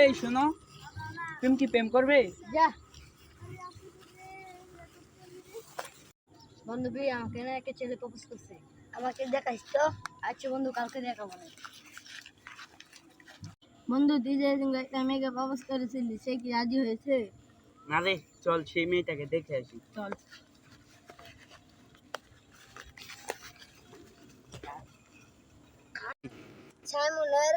এই শোনো, তুমি কি প্রেম করবে? যা বন্ধু বিয়ে আমাকে না একটা ছেলে প্রপোজ করছে, আমাকে দেখাইস তো। আচ্ছা বন্ধু, কালকে দেখাবো না। বন্ধু তুই যে একটা মেয়েকে প্রপোজ করেছিলি, সে কি রাজি হয়েছে? না রে, চল সেই মেয়েটাকে দেখে আসি। চল। সাইমনের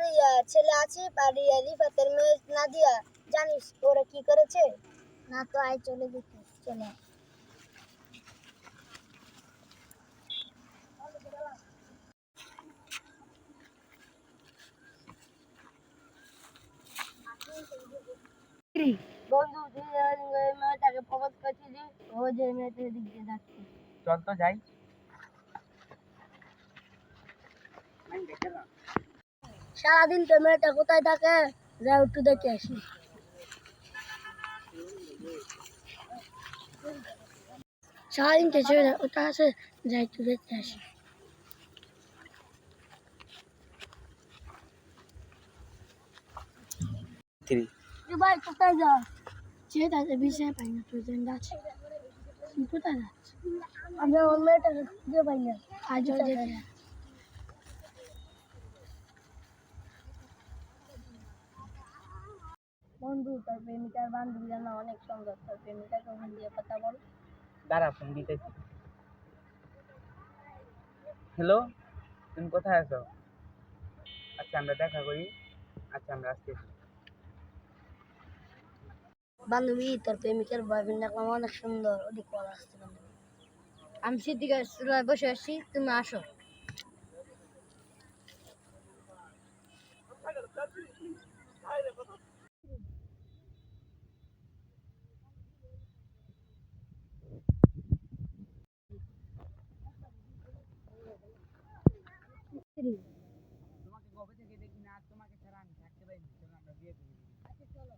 ছেলে আছে বাড়ি রিফাতের মেয়ে নাদিয়া, জানিস ওরা কি করেছে? না তো, আয় চলে দেখি। চলে বন্ধু তুই যে মেয়েটাকে প্রপোজ করছিলি, ও যে মেয়েটার দিক দিয়ে যাচ্ছে। চল তো যাই। সারাদিন তো মেয়েটা কোথায় থাকে, যাই একটু দেখে আসি। সারাদিন তো ছেড়ে ওটা আছে, যাই একটু দেখে আসি। তুই ভাই কোথায় যাস? চেয়ে তাদের বিষয় পাই না, তুই যেন যাচ্ছি। তুই কোথায় যাচ্ছিস? আমি আমার মেয়েটাকে খুঁজে পাই না, আজ দেখে। বন্ধু তোর প্রেমিকার বান্ধবীরা না অনেক সুন্দর, তোর প্রেমিকাকে ফোন দিয়ে কথা বল। দাঁড়া, ফোন দিতেছি। হ্যালো, তুমি কোথায় আছো? আচ্ছা, আমরা দেখা করি। আচ্ছা, আমরা আসতেছি। বান্ধবী তোর প্রেমিকার বয়ফ্রেন্ড দেখলাম অনেক সুন্দর, ওদিক কল আসছে। বান্ধবী আমি সেদিকে চুলায় বসে আসছি, তুমি আসো। তোমাকে কবে থেকে দেখি না, তোমাকে ছাড়া আমি থাকতে পারি না। চলো আমরা বিয়ে করি। আচ্ছা চলো।